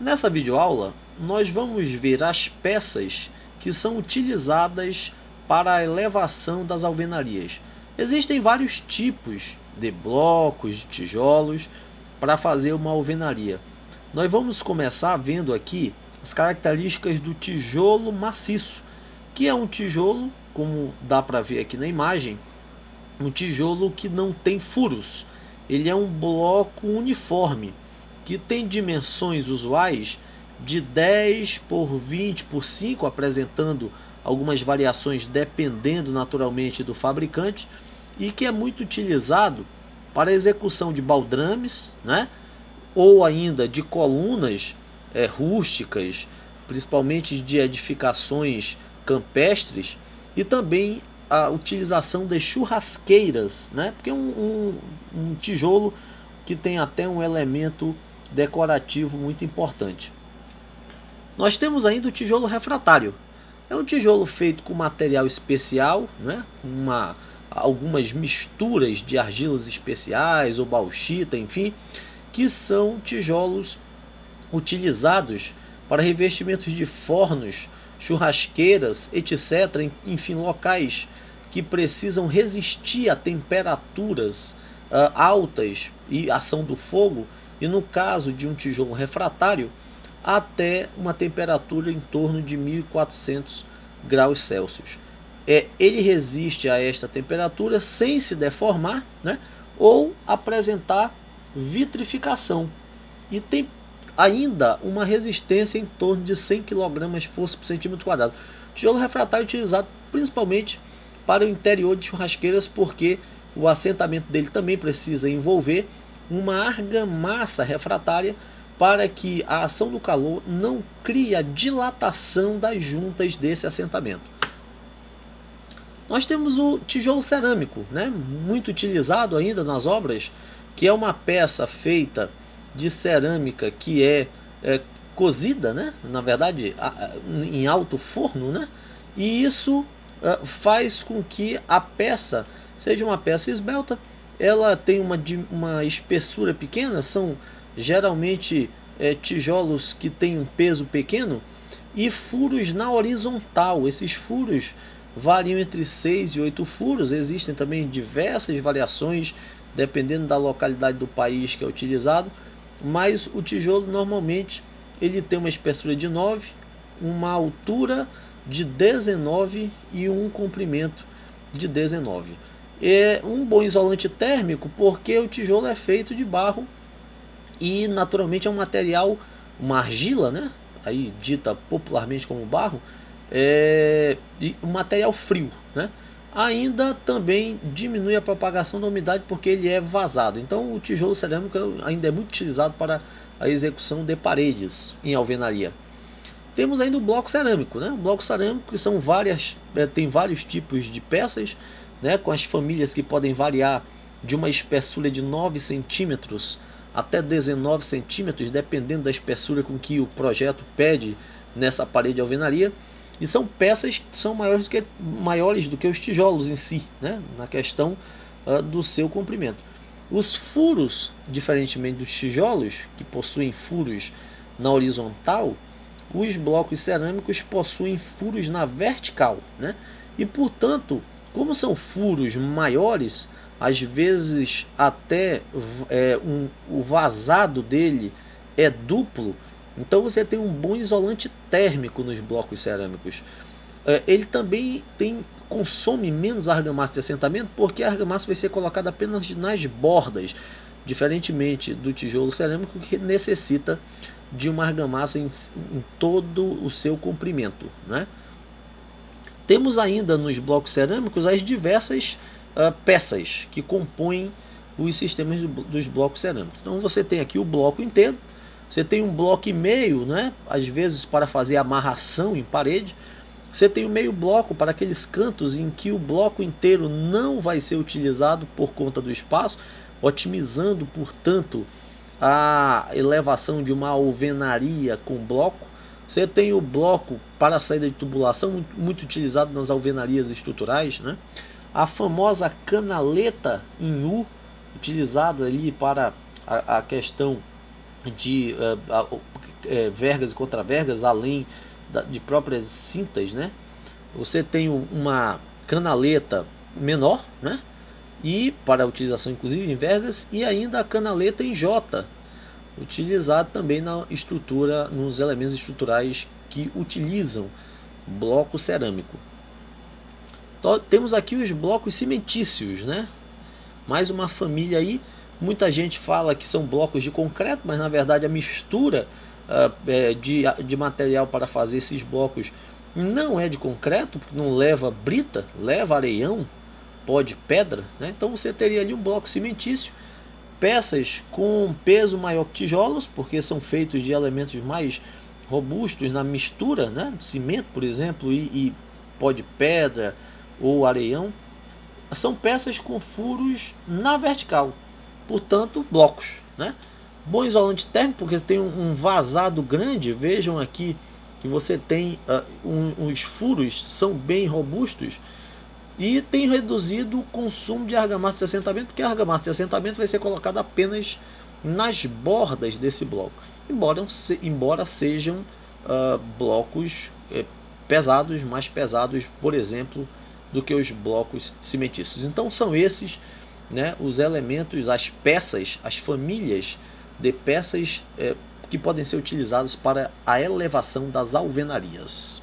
Nessa videoaula, nós vamos ver as peças que são utilizadas para a elevação das alvenarias. Existem vários tipos de blocos, de tijolos, para fazer uma alvenaria. Nós vamos começar vendo aqui as características do tijolo maciço, que é um tijolo, como dá para ver aqui na imagem, um tijolo que não tem furos. Ele é um bloco uniforme, que tem dimensões usuais de 10 por 20 por 5, apresentando algumas variações dependendo naturalmente do fabricante, e que é muito utilizado para a execução de baldrames, né? Ou ainda de colunas rústicas, principalmente de edificações campestres, e também a utilização de churrasqueiras, né? Porque é um tijolo que tem até um elemento decorativo muito importante. Nós temos ainda o tijolo refratário. É um tijolo feito com material especial, né? Algumas misturas de argilas especiais ou bauxita, enfim, que são tijolos utilizados para revestimentos de fornos, churrasqueiras, etc., enfim, locais que precisam resistir a temperaturas altas e ação do fogo, e no caso de um tijolo refratário, até uma temperatura em torno de 1400 graus Celsius. Ele resiste a esta temperatura sem se deformar, né, ou apresentar vitrificação, e tem ainda uma resistência em torno de 100 kg força por centímetro quadrado. O tijolo refratário é utilizado principalmente para o interior de churrasqueiras, porque o assentamento dele também precisa envolver uma argamassa refratária para que a ação do calor não crie a dilatação das juntas desse assentamento. Nós temos o tijolo cerâmico, né, muito utilizado ainda nas obras, que é uma peça feita de cerâmica que é cozida, né, na verdade, em alto forno, né, e isso faz com que a peça seja uma peça esbelta. Ela tem uma espessura pequena, são geralmente tijolos que têm um peso pequeno, e furos na horizontal. Esses furos variam entre 6 e 8 furos. Existem também diversas variações dependendo da localidade do país que é utilizado, mas o tijolo normalmente ele tem uma espessura de 9, uma altura de 19 e um comprimento de 19. É um bom isolante térmico, porque o tijolo é feito de barro e naturalmente é um material, uma argila, né, aí dita popularmente como barro, um material frio, né? Ainda também diminui a propagação da umidade porque ele é vazado. Então o tijolo cerâmico ainda é muito utilizado para a execução de paredes em alvenaria. Temos ainda o bloco cerâmico, né? O bloco cerâmico, que são tem vários tipos de peças, né, com as famílias que podem variar de uma espessura de 9 centímetros até 19 centímetros, dependendo da espessura com que o projeto pede nessa parede de alvenaria. E são peças que são maiores do que os tijolos em si, né, na questão do seu comprimento. Os furos, diferentemente dos tijolos, que possuem furos na horizontal, os blocos cerâmicos possuem furos na vertical, né? E portanto, como são furos maiores, às vezes até o vazado dele é duplo, então você tem um bom isolante térmico nos blocos cerâmicos. Ele também consome menos argamassa de assentamento, porque a argamassa vai ser colocada apenas nas bordas, diferentemente do tijolo cerâmico, que necessita de uma argamassa em todo o seu comprimento, né? Temos ainda nos blocos cerâmicos as diversas peças que compõem os sistemas dos blocos cerâmicos. Então você tem aqui o bloco inteiro, você tem um bloco e meio, né, às vezes para fazer amarração em parede. Você tem o meio bloco para aqueles cantos em que o bloco inteiro não vai ser utilizado por conta do espaço, otimizando, portanto, a elevação de uma alvenaria com bloco. Você tem o bloco para a saída de tubulação, muito utilizado nas alvenarias estruturais, né? A famosa canaleta em U, utilizada ali para a questão de vergas e contravergas, além de próprias cintas, né? Você tem uma canaleta menor, né? E para utilização inclusive em vergas, e ainda a canaleta em J, utilizado também na estrutura, nos elementos estruturais que utilizam bloco cerâmico. Então, temos aqui os blocos cimentícios, né? Mais uma família aí. Muita gente fala que são blocos de concreto, mas na verdade a mistura de material para fazer esses blocos não é de concreto, porque não leva brita, leva areião, pó de pedra, né? Então você teria ali um bloco cimentício, peças com peso maior que tijolos, porque são feitos de elementos mais robustos na mistura, né? Cimento, por exemplo, e pó de pedra ou areião. São peças com furos na vertical, portanto blocos, né? Bom isolante térmico, porque tem um vazado grande. Vejam aqui que você tem os furos são bem robustos, e tem reduzido o consumo de argamassa de assentamento, porque a argamassa de assentamento vai ser colocada apenas nas bordas desse bloco, embora sejam blocos pesados, mais pesados, por exemplo, do que os blocos cimentícios. Então são esses, né, os elementos, as peças, as famílias de peças que podem ser utilizadas para a elevação das alvenarias.